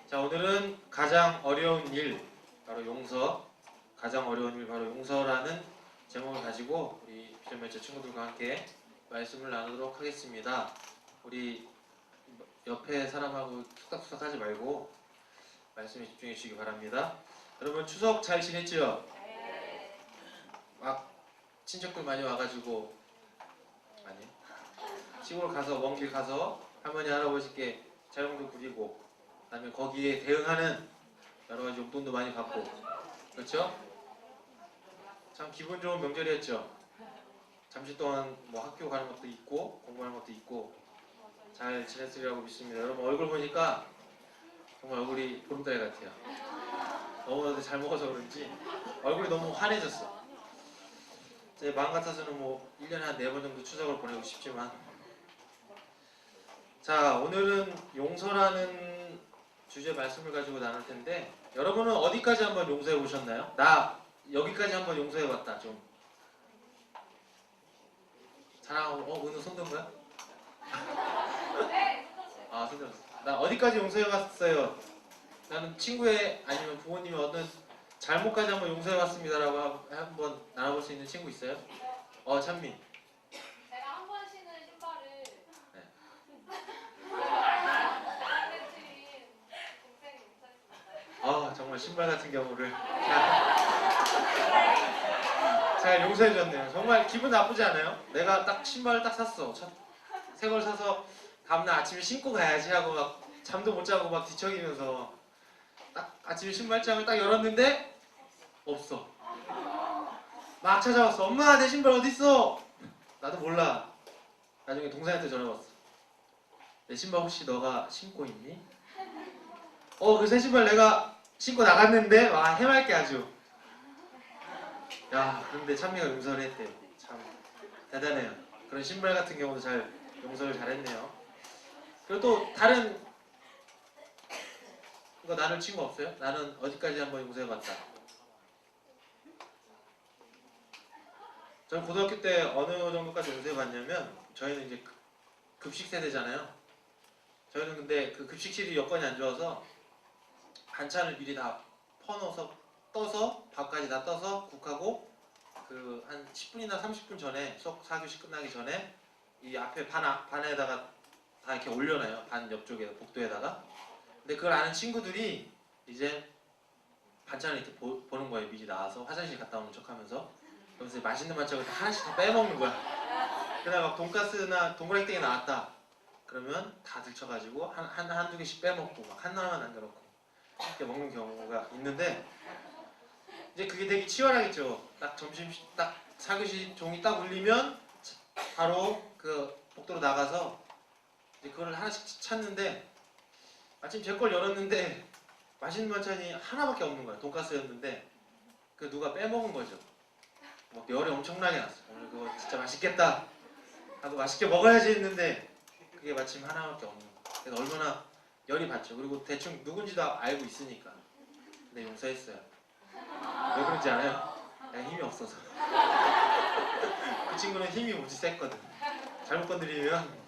자, 오늘은 가장 어려운 일, 바로 용서. 가장 어려운 일, 바로 용서라는 제목을 가지고 우리 비전매체 친구들과 함께 말씀을 나누도록 하겠습니다. 우리 옆에 사람하고 툭닥툭닥 하지 말고 말씀에 집중해 주시기 바랍니다. 여러분 추석 잘 지냈죠? 막 친척들 많이 와가지고, 아니, 시골 가서, 먼 길 가서 할머니 할아버지께 자용도 부리고, 그다음에 거기에 대응하는 여러 가지 용돈도 많이 받고, 그렇죠? 참 기분 좋은 명절이었죠. 잠시 동안 뭐 학교 가는 것도 있고 공부하는 것도 있고 잘 지냈으리라고 믿습니다. 여러분 얼굴 보니까 정말 얼굴이 보름달 같아요. 너무나도 잘 먹어서 그런지 얼굴이 너무 환해졌어. 제 마음 같아서는 뭐 1년에 한 4번 정도 추석을 보내고 싶지만, 자, 오늘은 용서라는 주제 말씀을 가지고 나눌 텐데, 여러분은 어디까지 한번 용서해 보셨나요? 나 여기까지 한번 용서해 봤다. 좀 자랑하고, 은우 손 든 거야? 아, 손 들었어. 나 어디까지 용서해 봤어요? 나는 친구의 아니면 부모님의 어떤 잘못까지 한번 용서해 봤습니다라고 한번 나눠볼 수 있는 친구 있어요? 찬미. 제가 한 번 신은 신발을 네. 나한테 드린 동생이 용서했습니다. 정말 신발 같은 경우를 잘 용서해줬네요. 정말 기분 나쁘지 않아요? 내가 딱 신발을 딱 샀어. 새 걸 사서 다음날 아침에 신고 가야지 하고 막 잠도 못 자고 막 뒤척이면서 딱 아침에 신발장을 딱 열었는데 없어. 막 찾아왔어. 엄마, 내 신발 어딨어? 나도 몰라. 나중에 동생한테 전화 왔어. 내 신발 혹시 너가 신고 있니? 그 새 신발 내가 신고 나갔는데, 와, 해맑게 아주. 야, 그런데 찬미가 용서를 했대요. 참 대단해요. 그런 신발 같은 경우도 잘 용서를 잘했네요. 그리고 또 다른 거 나눌 친구 없어요? 나는 어디까지 한번 용서해봤다. 저는 고등학교 때 어느 정도까지 용서해봤냐면, 저희는 이제 급식 세대잖아요. 저희는 근데 그 급식실이 여건이 안 좋아서 반찬을 미리 다 퍼넣어서 떠서, 밥까지 다 떠서 국하고, 그 한 10분이나 30분 전에, 수업 4교시 끝나기 전에 이 앞에 반에다가 다 이렇게 올려놔요. 반 옆쪽에 복도에다가. 근데 그걸 아는 친구들이 이제 반찬을 이렇게 보는 거예요. 미리 나와서 화장실 갔다 오는 척하면서. 그러면서 맛있는 반찬을 다 하나씩 다 빼먹는 거야. 그다음에 막 돈가스나 동그랑땡이 나왔다. 그러면 다 들쳐가지고 한두 개씩 빼먹고 막 하나만 남겨놓고 이렇게 먹는 경우가 있는데, 이제 그게 되게 치열하겠죠. 딱 점심 딱 4교시 종이 딱 울리면 바로 그 복도로 나가서 이제 그걸 하나씩 찾는데, 마침 제 걸 열었는데 맛있는 반찬이 하나밖에 없는 거야. 돈가스였는데 그 누가 빼먹은 거죠. 막 열이 엄청나게 났어. 오늘 그거 진짜 맛있겠다 하고 맛있게 먹어야지 했는데 그게 마침 하나밖에 없는 거야. 그래서 얼마나 열이 받죠. 그리고 대충 누군지도 알고 있으니까. 근데 용서했어요. 왜 그런지 알아요? 내가 힘이 없어서. 그 친구는 힘이 무지 셌거든. 잘못 건드리면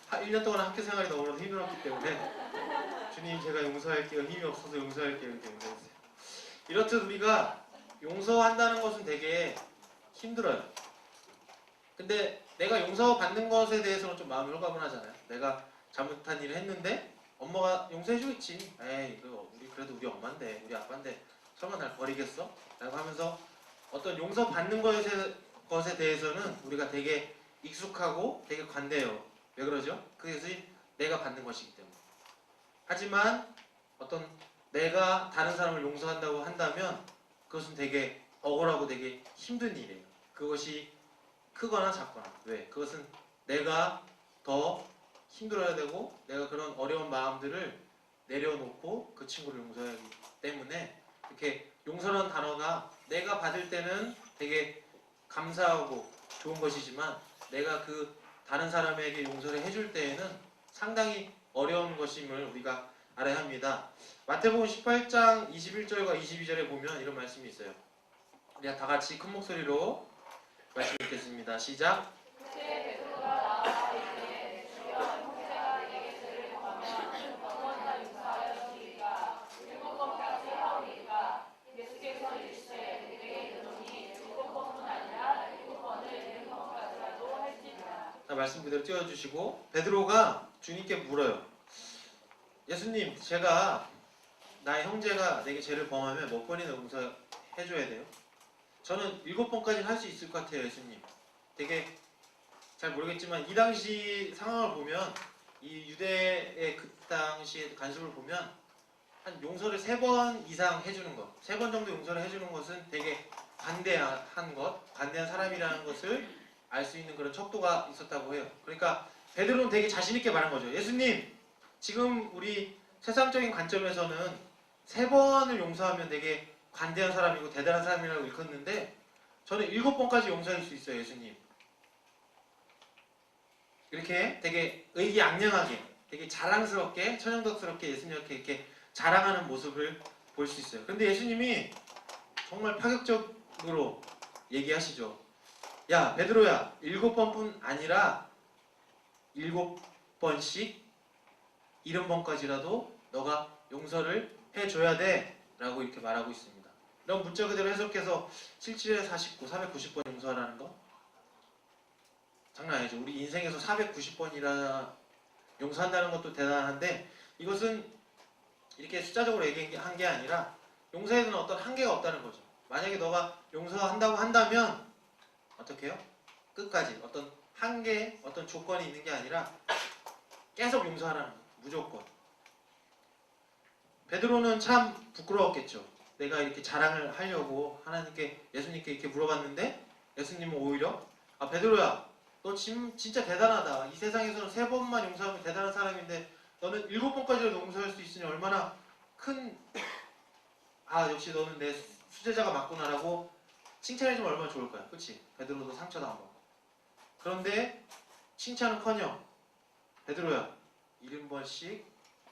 1년 동안 학교 생활이 너무나도 힘들었기 때문에, 주님 제가 용서할게요, 힘이 없어서 용서할게요, 이렇게 용서했어요. 이렇듯 우리가 용서한다는 것은 되게 힘들어요. 근데 내가 용서받는 것에 대해서는 좀 마음이 홀가분하잖아요. 내가 잘못한 일을 했는데 엄마가 용서해주겠지. 에이, 그래도 우리 엄마인데, 우리 아빠인데 설마 날 버리겠어? 라고 하면서 어떤 용서받는 것에 대해서는 우리가 되게 익숙하고 되게 관대해요. 왜 그러죠? 그것이 내가 받는 것이기 때문에. 하지만 어떤 내가 다른 사람을 용서한다고 한다면 그것은 되게 억울하고 되게 힘든 일이에요. 그것이 크거나 작거나. 왜? 그것은 내가 더 힘들어야 되고, 내가 그런 어려운 마음들을 내려놓고 그 친구를 용서하기 때문에, 이렇게 용서라는 단어가 내가 받을 때는 되게 감사하고 좋은 것이지만, 내가 그 다른 사람에게 용서를 해줄 때에는 상당히 어려운 것임을 우리가 알아야 합니다. 마태복음 18장 21절과 22절에 보면 이런 말씀이 있어요. 우리 다 같이 큰 목소리로 말씀 읽겠습니다. 시작. 말씀 그대로 띄워주시고 베드로가 주님께 물어요. 예수님, 제가 나의 형제가 내게 죄를 범하면 몇 번이나 용서해줘야 돼요? 저는 7번까지는 할 수 있을 것 같아요, 예수님. 되게 잘 모르겠지만 이 당시 상황을 보면 이 유대의 그 당시의 관습을 보면 한 용서를 3번 이상 해주는 것, 3번 정도 용서를 해주는 것은 되게 관대한 것, 관대한 사람이라는 것을 알 수 있는 그런 척도가 있었다고 해요. 그러니까 베드로는 되게 자신 있게 말한 거죠. 예수님, 지금 우리 세상적인 관점에서는 3번을 용서하면 되게 관대한 사람이고 대단한 사람이라고 일컫는데 저는 7번까지 용서할 수 있어요, 예수님. 이렇게 되게 의기양양하게, 되게 자랑스럽게, 천연덕스럽게 예수님께 이렇게 자랑하는 모습을 볼 수 있어요. 근데 예수님이 정말 파격적으로 얘기하시죠. 야, 베드로야, 7번뿐 아니라 7번씩 70번까지라도 너가 용서를 해줘야 돼 라고 이렇게 말하고 있습니다. 그럼 문자 그대로 해석해서 77에 49, 490번 용서하라는 거? 장난 아니죠. 우리 인생에서 490번이나 용서한다는 것도 대단한데 이것은 이렇게 숫자적으로 얘기한 게 아니라 용서에는 어떤 한계가 없다는 거죠. 만약에 너가 용서한다고 한다면 어떻게 해요? 끝까지 어떤 한계, 어떤 조건이 있는 게 아니라 계속 용서하라는 거예요. 무조건. 베드로는 참 부끄러웠겠죠. 내가 이렇게 자랑을 하려고 하나님께, 예수님께 이렇게 물어봤는데 예수님은 오히려 베드로야, 너 진짜 대단하다. 이 세상에서는 3번만 용서하면 대단한 사람인데 너는 7번까지라도 용서할 수 있으니 얼마나 큰 역시 너는 내 수제자가 맞구나라고 칭찬해주면 얼마나 좋을 거야. 그치? 베드로도 상처도 안 받고. 그런데 칭찬은커녕 베드로야, 70번씩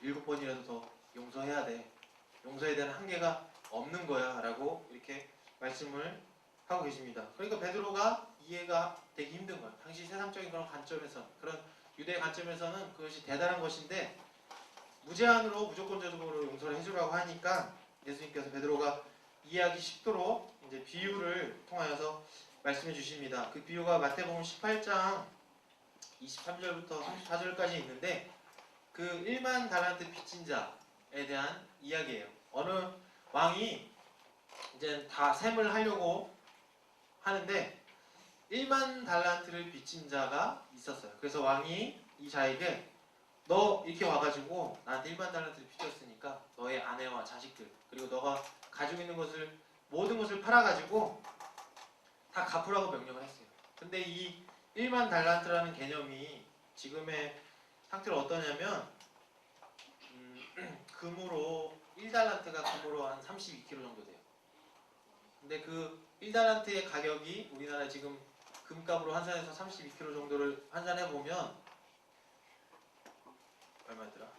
7번이라도 더 용서해야 돼. 용서에 대한 한계가 없는 거야 라고 이렇게 말씀을 하고 계십니다. 그러니까 베드로가 이해가 되기 힘든 거예요. 당시 세상적인 그런 관점에서, 그런 유대의 관점에서는 그것이 대단한 것인데 무제한으로 무조건적으로 용서를 해주라고 하니까 예수님께서 베드로가 이해하기 쉽도록 이제 비유를 통하여서 말씀해 주십니다. 그 비유가 마태복음 18장 23절부터 34절까지 있는데 그 1만 달란트 빚진 자에 대한 이야기예요. 어느 왕이 이제 다 셈을 하려고 하는데 1만 달란트를 빚진 자가 있었어요. 그래서 왕이 이 자에게 너 이렇게 와가지고 나한테 1만 달란트를 빚졌으니까 너의 아내와 자식들 그리고 너가 가지고 있는 것을 모든 것을 팔아가지고 다 갚으라고 명령을 했어요. 근데 이 1만 달란트라는 개념이 지금의 상태로 어떠냐면 금으로 1달란트가 금으로 한 32kg 정도 돼요. 근데 그 1달란트의 가격이 우리나라 지금 금값으로 환산해서 32kg 정도를 환산해 보면 얼마더라?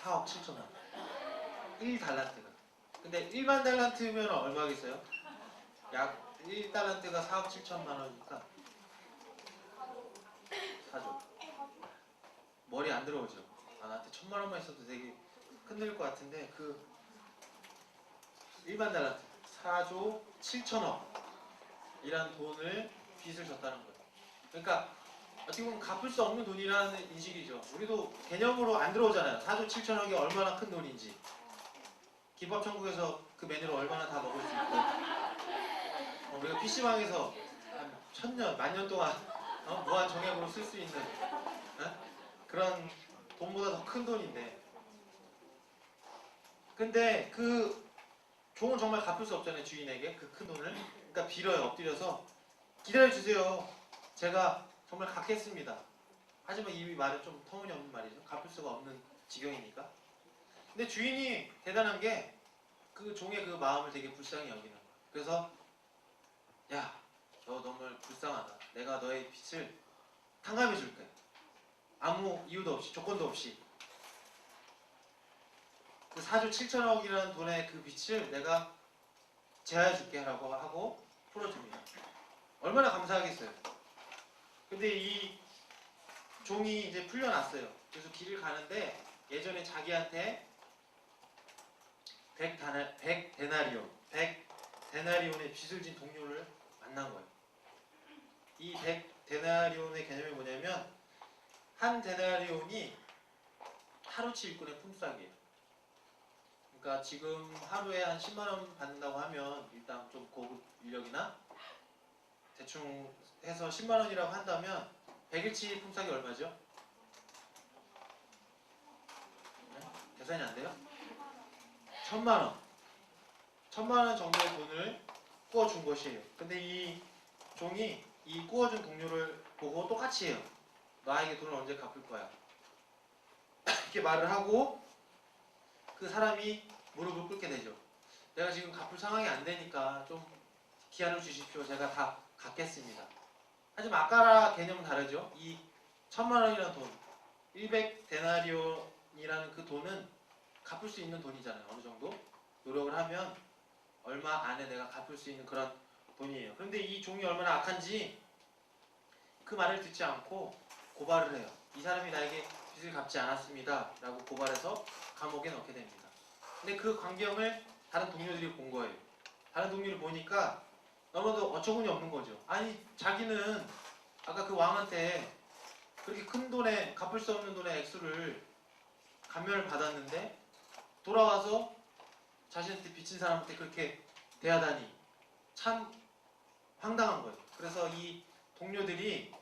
4억 7천원. 1달란트가. 근데 1만 달란트면 얼마겠어요? 약 1달란트가 4억 7천만 원이니까 4조. 머리 안 들어오죠? 나한테 1,000만 원만 있어도 되게 흔들릴 것 같은데 그 1만 달란트 4조 7천억 이란 돈을 빚을 졌다는 거예요. 그러니까 어떻게 보면 갚을 수 없는 돈이라는 인식이죠. 우리도 개념으로 안 들어오잖아요. 4조 7천억이 얼마나 큰 돈인지. 김밥천국에서 그 메뉴를 얼마나 다 먹을 수 있고 우리가 PC방에서 한 1000년, 만년 동안 무한 정액으로 쓸 수 있는 그런 돈보다 더 큰 돈인데 근데 그 종은 정말 갚을 수 없잖아요. 주인에게 그 큰 돈을. 그러니까 빌어요. 엎드려서 기다려주세요. 제가 정말 갚겠습니다. 하지만 이 말은 좀 터무니없는 말이죠. 갚을 수가 없는 지경이니까. 근데 주인이 대단한 게 그 종의 그 마음을 되게 불쌍히 여기는 거예요. 그래서 야, 너 정말 불쌍하다. 내가 너의 빚을 탕감해 줄게. 아무 이유도 없이, 조건도 없이. 그 4조 7천억이라는 돈의 그 빚을 내가 제하해 줄게 라고 하고 풀어줍니다. 얼마나 감사하겠어요. 근데 이 종이 이제 풀려났어요. 그래서 길을 가는데 예전에 자기한테 100데나리온, 100 데나리온의 빚을 진 동료를 만난 거예요. 이 데나리온의 개념이 뭐냐면 한 데나리온이 하루치 일꾼의 품삯이에요. 그러니까 지금 하루에 한 10만 원 받는다고 하면 일단 좀 고급 인력이나 대충 해서 10만 원이라고 한다면 100일치 품삯이 얼마죠? 네? 계산이 안 돼요? 1000만 원. 1000만 원 정도의 돈을 구워준 것이에요. 근데 이 종이 이 구워준 동료를 보고 똑같이 해요. 나에게 돈을 언제 갚을 거야? 이렇게 말을 하고 그 사람이 무릎을 꿇게 되죠. 내가 지금 갚을 상황이 안 되니까 좀 기한을 주십시오. 제가 다 갚겠습니다. 하지만 아까랑 개념은 다르죠. 이 1000만 원이라는 돈, 100데나리온이라는 그 돈은 갚을 수 있는 돈이잖아요. 어느 정도 노력을 하면 얼마 안에 내가 갚을 수 있는 그런 돈이에요. 그런데 이 종이 얼마나 악한지 그 말을 듣지 않고 고발을 해요. 이 사람이 나에게 빚을 갚지 않았습니다. 라고 고발해서 감옥에 넣게 됩니다. 근데 그 광경을 다른 동료들이 본 거예요. 다른 동료를 보니까 너무도 어처구니 없는 거죠. 아니 자기는 아까 그 왕한테 그렇게 큰 돈에 갚을 수 없는 돈의 액수를 감면을 받았는데 돌아와서 자신한테 빚진 사람한테 그렇게 대하다니 참 황당한 거예요. 그래서 이 동료들이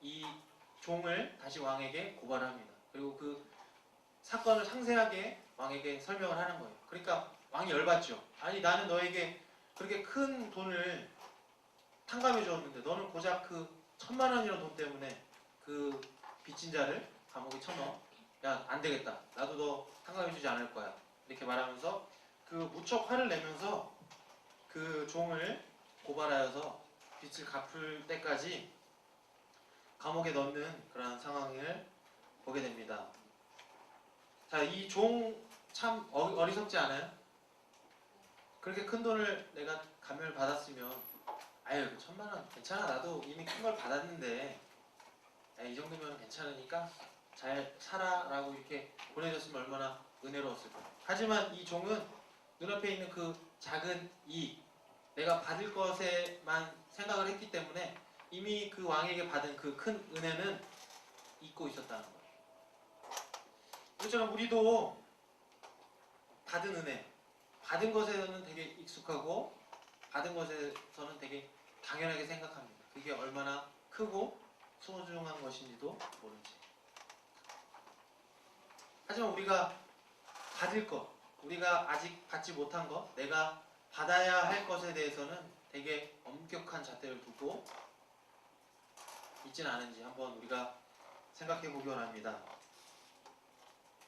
이 종을 다시 왕에게 고발을 합니다. 그리고 그 사건을 상세하게 왕에게 설명을 하는 거예요. 그러니까 왕이 열받죠. 아니 나는 너에게 그렇게 큰 돈을 탕감해 주었는데 너는 고작 그 1000만 원이라는 돈 때문에 그 빚진 자를 감옥에 쳐넣어. 야, 안 되겠다. 나도 너 탕감해 주지 않을 거야. 이렇게 말하면서 그 무척 화를 내면서 그 종을 고발하여서 빚을 갚을 때까지 감옥에 넣는 그런 상황을 보게 됩니다. 자, 이 종 참 어리석지 않아요? 그렇게 큰 돈을 내가 감면을 받았으면 아유, 그 1000만 원 괜찮아. 나도 이미 큰 걸 받았는데 이 정도면 괜찮으니까 잘 살아라고 이렇게 보내줬으면 얼마나 은혜로웠을까. 하지만 이 종은 눈앞에 있는 그 작은 이익, 내가 받을 것에만 생각을 했기 때문에 이미 그 왕에게 받은 그 큰 은혜는 잊고 있었다는 거예요. 그렇잖아, 우리도 받은 은혜, 받은 것에서는 되게 익숙하고 받은 것에서는 되게 당연하게 생각합니다. 그게 얼마나 크고 소중한 것인지도 모르지. 하지만 우리가 받을 것, 우리가 아직 받지 못한 것, 내가 받아야 할 것에 대해서는 되게 엄격한 잣대를 두고 있지는 않은지 한번 우리가 생각해 보기 원합니다.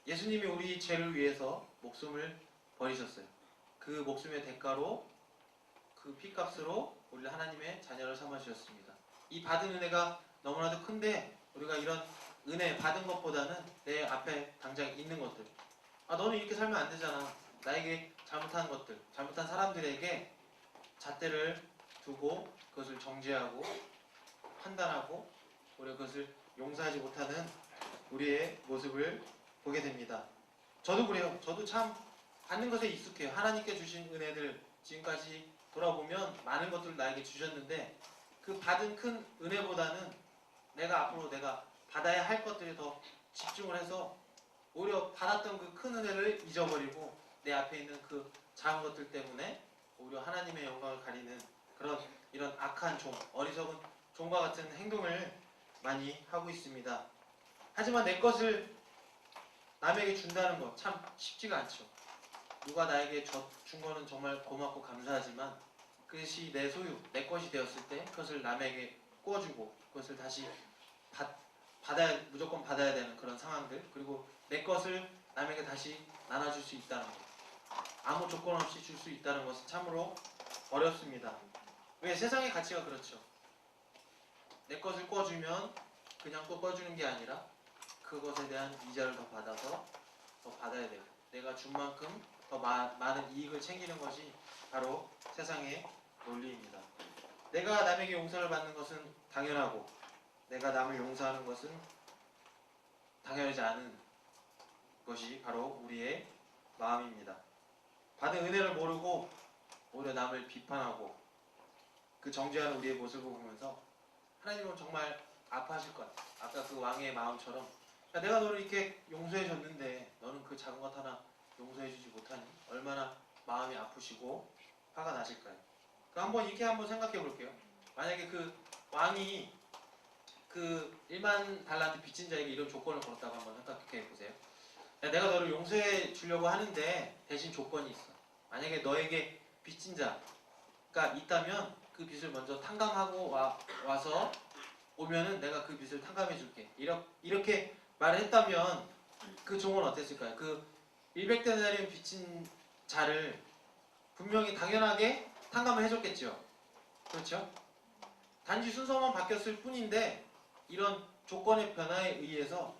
예수님이 우리 죄를 위해서 목숨을 버리셨어요. 그 목숨의 대가로 그 피값으로 우리를 하나님의 자녀를 삼아주셨습니다. 이 받은 은혜가 너무나도 큰데 우리가 이런 은혜 받은 것보다는 내 앞에 당장 있는 것들, 아 너는 이렇게 살면 안 되잖아. 나에게 잘못한 것들, 잘못한 사람들에게 잣대를 두고 그것을 정죄하고 판단하고 우리가 그것을 용서하지 못하는 우리의 모습을 보게 됩니다. 저도 그래요. 저도 참 받는 것에 익숙해요. 하나님께 주신 은혜들 지금까지 돌아보면 많은 것들을 나에게 주셨는데 그 받은 큰 은혜보다는 내가 앞으로 내가 받아야 할 것들에 더 집중을 해서 오히려 받았던 그 큰 은혜를 잊어버리고 내 앞에 있는 그 작은 것들 때문에 오히려 하나님의 영광을 가리는 그런 이런 악한 종, 어리석은 종과 같은 행동을 많이 하고 있습니다. 하지만 내 것을 남에게 준다는 것 참 쉽지가 않죠. 누가 나에게 준 거는 정말 고맙고 감사하지만 그것이 내 소유, 내 것이 되었을 때 그것을 남에게 꾸어주고 그것을 다시 무조건 받아야 되는 그런 상황들, 그리고 내 것을 남에게 다시 나눠줄 수 있다는 것, 아무 조건 없이 줄 수 있다는 것은 참으로 어렵습니다. 왜? 세상의 가치가 그렇죠. 내 것을 꿔주면 그냥 또 꿔주는 게 아니라 그것에 대한 이자를 더 받아서 더 받아야 되고 내가 준 만큼 더 많은 이익을 챙기는 것이 바로 세상의 논리입니다. 내가 남에게 용서를 받는 것은 당연하고 내가 남을 용서하는 것은 당연하지 않은 것이 바로 우리의 마음입니다. 받은 은혜를 모르고 오히려 남을 비판하고 그 정죄하는 우리의 모습을 보면서 하나님은 정말 아파하실 것 같아요. 아까 그 왕의 마음처럼 야, 내가 너를 이렇게 용서해 줬는데 너는 그 작은 것 하나 용서해 주지 못하니 얼마나 마음이 아프시고 화가 나실까요? 한번 이렇게 한번 생각해 볼게요. 만약에 그 왕이 그 1만 달란트 빚진 자에게 이런 조건을 걸었다고 한번 생각해 보세요. 야, 내가 너를 용서해 주려고 하는데 대신 조건이 있어. 만약에 너에게 빚진 자가 있다면 그 빚을 먼저 탕감하고 와서 오면은 내가 그 빚을 탕감해 줄게. 이렇게 말을 했다면 그 종은 어땠을까요? 그 100데나리온 빚진 자를 분명히 당연하게 탕감을 해줬겠죠. 그렇죠? 단지 순서만 바뀌었을 뿐인데 이런 조건의 변화에 의해서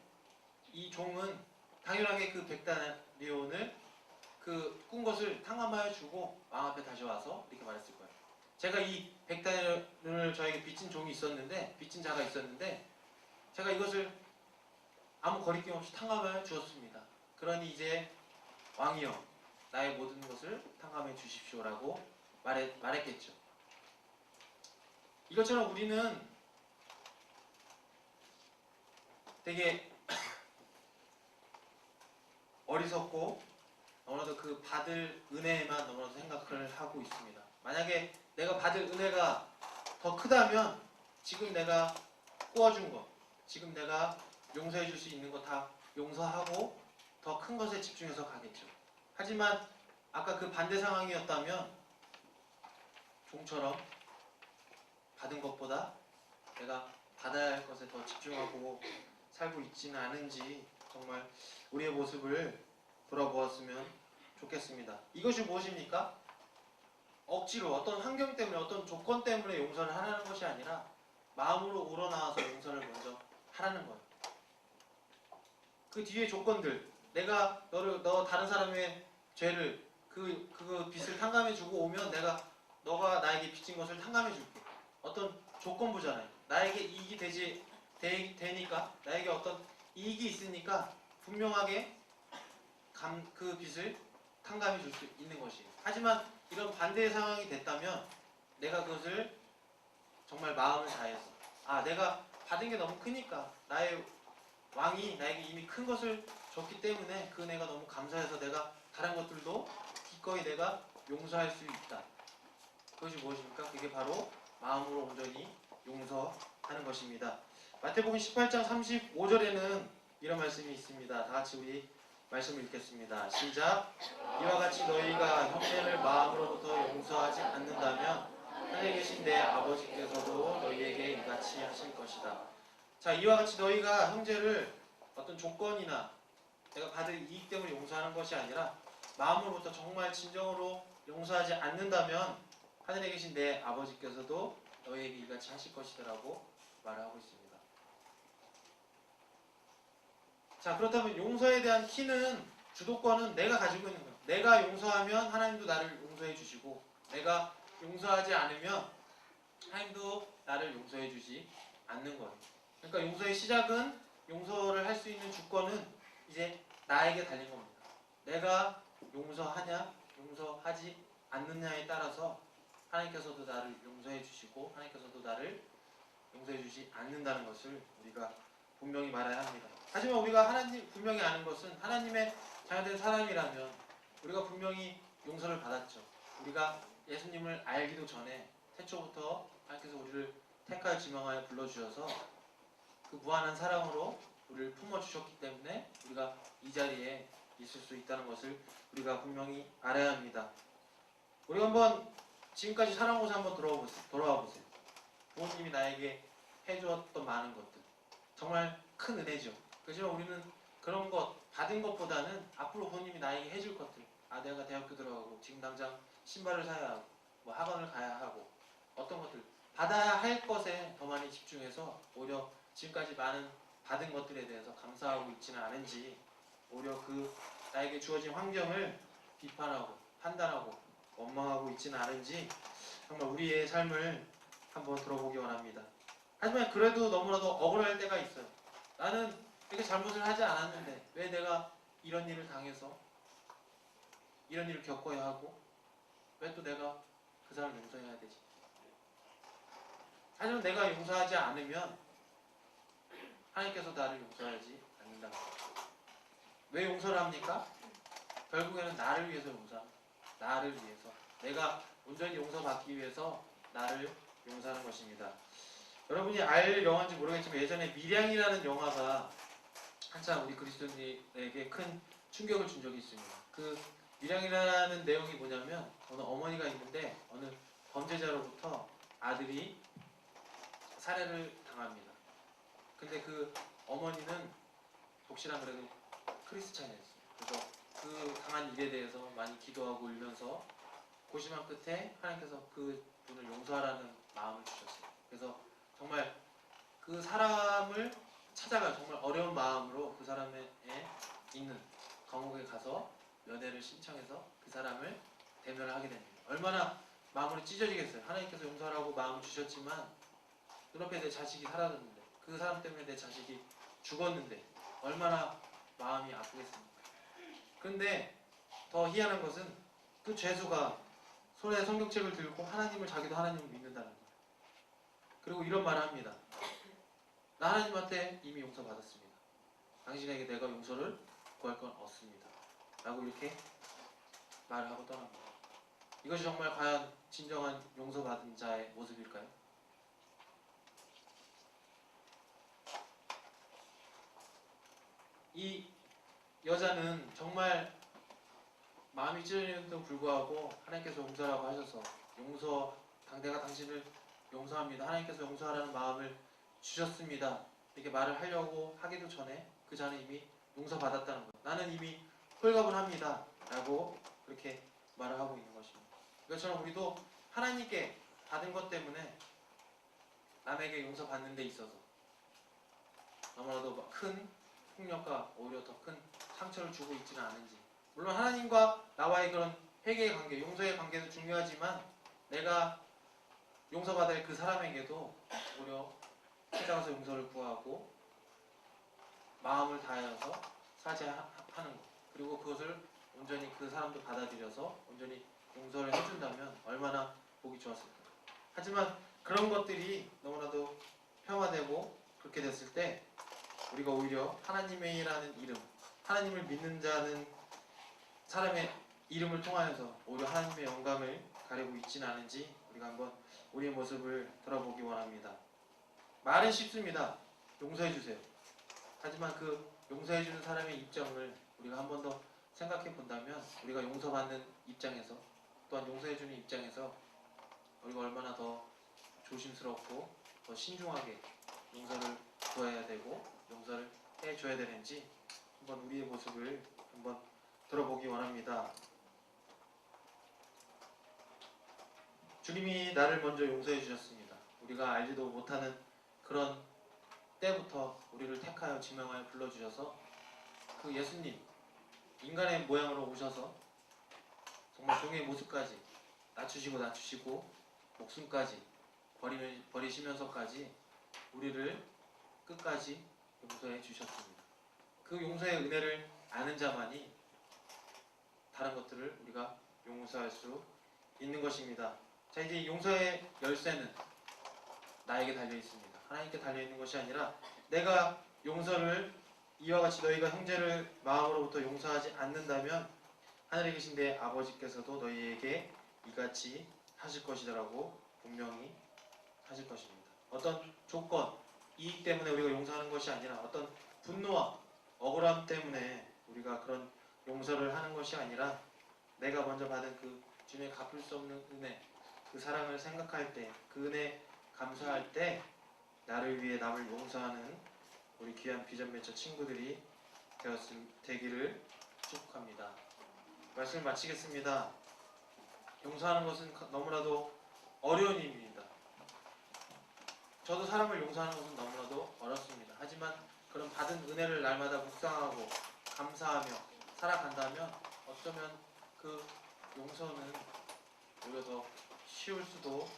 이 종은 당연하게 그 100데나리온을 그 꾼 것을 탕감하여 주고 왕 앞에 다시 와서 이렇게 말했을 거예요. 제가 이 100데나리온을 저에게 빚진 종이 있었는데 빚진 자가 있었는데 제가 이것을 아무 거리낌 없이 탕감하여 주었습니다. 그러니 이제 왕이여 나의 모든 것을 탕감해 주십시오라고 말했겠죠. 이것처럼 우리는 되게 어리석고 너무나도 그 받을 은혜에만 너무나도 생각을 하고 있습니다. 만약에 내가 받을 은혜가 더 크다면 지금 내가 꾸어준 것, 지금 내가 용서해 줄 수 있는 거 다 용서하고 더 큰 것에 집중해서 가겠죠. 하지만 아까 그 반대 상황이었다면 종처럼 받은 것보다 내가 받아야 할 것에 더 집중하고 살고 있지는 않은지 정말 우리의 모습을 돌아보았으면 좋겠습니다. 이것이 무엇입니까? 억지로 어떤 환경 때문에 어떤 조건 때문에 용서를 하라는 것이 아니라 마음으로 우러나와서 용서를 먼저 하라는 거예요. 그 뒤에 조건들, 내가 너 다른 사람의 죄를 그 빚을 탕감해주고 오면 너가 나에게 빚진 것을 탕감해줄게. 어떤 조건부잖아요. 나에게 이익이 되니까 나에게 어떤 이익이 있으니까 분명하게 그 빚을 탕감해줄 수 있는 것이에요. 하지만 이런 반대의 상황이 됐다면 내가 그것을 정말 마음을 다해서 내가 받은 게 너무 크니까 나의 왕이 나에게 이미 큰 것을 줬기 때문에 그 은혜가 너무 감사해서 내가 다른 것들도 기꺼이 내가 용서할 수 있다. 그것이 무엇입니까? 그게 바로 마음으로 온전히 용서하는 것입니다. 마태복음 18장 35절에는 이런 말씀이 있습니다. 다 같이 우리 말씀을 읽겠습니다. 시작. 이와 같이 너희가 형제를 마음으로부터 용서하지 않는다면 하늘에 계신 내 아버지께서도 너희에게 이같이 하실 것이다. 자, 이와 같이 너희가 형제를 어떤 조건이나 내가 받을 이익 때문에 용서하는 것이 아니라 마음으로부터 정말 진정으로 용서하지 않는다면 하늘에 계신 내 아버지께서도 너희에게 이같이 하실 것이다라고 말하고 있습니다. 자, 그렇다면 용서에 대한 키는 주도권은 내가 가지고 있는 거예요. 내가 용서하면 하나님도 나를 용서해 주시고 내가 용서하지 않으면 하나님도 나를 용서해 주지 않는 거예요. 그러니까 용서의 시작은 용서를 할 수 있는 주권은 이제 나에게 달린 겁니다. 내가 용서하냐 용서하지 않느냐에 따라서 하나님께서도 나를 용서해 주시고 하나님께서도 나를 용서해 주지 않는다는 것을 우리가 분명히 말해야 합니다. 하지만 우리가 하나님 분명히 아는 것은 하나님의 자녀된 사람이라면 우리가 분명히 용서를 받았죠. 우리가 예수님을 알기도 전에 태초부터 하나님께서 우리를 택하여 지명하여 불러주셔서 그 무한한 사랑으로 우리를 품어주셨기 때문에 우리가 이 자리에 있을 수 있다는 것을 우리가 분명히 알아야 합니다. 우리가 한번 지금까지 살아온 곳에 한번 돌아와 보세요. 부모님이 나에게 해주었던 많은 것들 정말 큰 은혜죠. 그렇지만 우리는 그런 것 받은 것보다는 앞으로 부모님이 나에게 해줄 것들 내가 대학교 들어가고 지금 당장 신발을 사야 하고 뭐 학원을 가야 하고 어떤 것들 받아야 할 것에 더 많이 집중해서 오히려 지금까지 많은 받은 것들에 대해서 감사하고 있지는 않은지 오히려 그 나에게 주어진 환경을 비판하고 판단하고 원망하고 있지는 않은지 정말 우리의 삶을 한번 들어보기 원합니다. 하지만 그래도 너무나도 억울할 때가 있어요. 나는 이렇게 잘못을 하지 않았는데 왜 내가 이런 일을 당해서 이런 일을 겪어야 하고 왜 또 내가 그 사람을 용서해야 되지. 하지만 내가 용서하지 않으면 하나님께서 나를 용서하지 않는다. 왜 용서를 합니까? 결국에는 나를 위해서 용서합니다. 나를 위해서. 내가 온전히 용서받기 위해서 나를 용서하는 것입니다. 여러분이 알 영화인지 모르겠지만 예전에 밀양이라는 영화가 한참 우리 그리스도인에게 큰 충격을 준 적이 있습니다. 그 밀양이라는 내용이 뭐냐면 어느 어머니가 있는데 어느 범죄자로부터 아들이 살해를 당합니다. 근데 그 어머니는 독실한 그래도 크리스찬이었어요. 그래서 그 당한 일에 대해서 많이 기도하고 울면서 고심한 끝에 하나님께서 그 분을 용서하라는 마음을 주셨어요. 그래서 정말 그 사람을 찾아가 정말 어려운 마음으로 그 사람의 있는 감옥에 가서 면회를 신청해서 그 사람을 대면을 하게 됩니다. 얼마나 마음으로 찢어지겠어요. 하나님께서 용서하라고 마음을 주셨지만 눈앞에 내 자식이 사라졌는데 그 사람 때문에 내 자식이 죽었는데 얼마나 마음이 아프겠습니까? 그런데 더 희한한 것은 그 죄수가 손에 성경책을 들고 하나님을 자기도 하나님을 믿는다는 거예요. 그리고 이런 말을 합니다. 나 하나님한테 이미 용서받았습니다. 당신에게 내가 용서를 구할 건 없습니다. 라고 이렇게 말을 하고 떠납니다. 이것이 정말 과연 진정한 용서받은 자의 모습일까요? 이 여자는 정말 마음이 찢어지는데도 불구하고 하나님께서 용서라고 하셔서 내가 당신을 용서합니다. 하나님께서 용서하라는 마음을 주셨습니다. 이렇게 말을 하려고 하기도 전에 그 자는 이미 용서받았다는 거예요. 나는 이미 홀갑을 합니다. 라고 그렇게 말을 하고 있는 것입니다. 이것처럼 우리도 하나님께 받은 것 때문에 남에게 용서받는 데 있어서 너무나도 큰 폭력과 오히려 더 큰 상처를 주고 있지는 않은지. 물론 하나님과 나와의 그런 회개의 관계, 용서의 관계도 중요하지만 내가 용서받을 그 사람에게도 오히려 찾아가서 용서를 구하고 마음을 다하여서 사죄하는 것. 그리고 그것을 온전히 그 사람도 받아들여서 온전히 용서를 해준다면 얼마나 보기 좋았을까. 하지만 그런 것들이 너무나도 폄하되고 그렇게 됐을 때 우리가 오히려 하나님이라는 이름, 하나님을 믿는 자는 사람의 이름을 통하여서 오히려 하나님의 영광을 가리고 있지는 않은지 우리가 한번 우리의 모습을 돌아보기 원합니다. 말은 쉽습니다. 용서해 주세요. 하지만 그 용서해 주는 사람의 입장을 우리가 한 번 더 생각해 본다면 우리가 용서받는 입장에서 또한 용서해 주는 입장에서 우리가 얼마나 더 조심스럽고 더 신중하게 용서를 구해야 되고 용서를 해줘야 되는지 한번 우리의 모습을 한번 들어보기 원합니다. 주님이 나를 먼저 용서해 주셨습니다. 우리가 알지도 못하는 그런 때부터 우리를 택하여 지명하여 불러주셔서 그 예수님 인간의 모양으로 오셔서 정말 종의 모습까지 낮추시고 목숨까지 버리시면서까지 우리를 끝까지 용서해 주셨습니다. 그 용서의 은혜를 아는 자만이 다른 것들을 우리가 용서할 수 있는 것입니다. 자, 이제 용서의 열쇠는 나에게 달려 있습니다. 하나님께 달려 있는 것이 아니라 내가 용서를 이와 같이 너희가 형제를 마음으로부터 용서하지 않는다면 하늘에 계신 내 아버지께서도 너희에게 이같이 하실 것이라고 분명히 하실 것입니다. 어떤 조건, 이익 때문에 우리가 용서하는 것이 아니라 어떤 분노와 억울함 때문에 우리가 그런 용서를 하는 것이 아니라 내가 먼저 받은 그 주님의 갚을 수 없는 은혜, 그 사랑을 생각할 때, 그 은혜 감사할 때 나를 위해 남을 용서하는 우리 귀한 비전 멘처 친구들이 되기를 축복합니다. 말씀을 마치겠습니다. 용서하는 것은 너무나도 어려운 일입니다. 저도 사람을 용서하는 것은 너무나도 어렵습니다. 하지만 그런 받은 은혜를 날마다 묵상하고 감사하며 살아간다면 어쩌면 그 용서는 오히려 더 쉬울 수도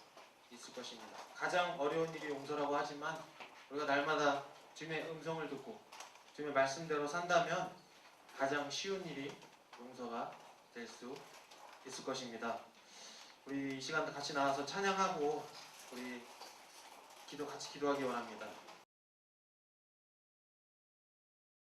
있을 것입니다. 가장 어려운 일이 용서라고 하지만 우리가 날마다 주님의 음성을 듣고 주님의 말씀대로 산다면 가장 쉬운 일이 용서가 될 수 있을 것입니다. 우리 이 시간도 같이 나와서 찬양하고 우리 같이 기도하기 원합니다.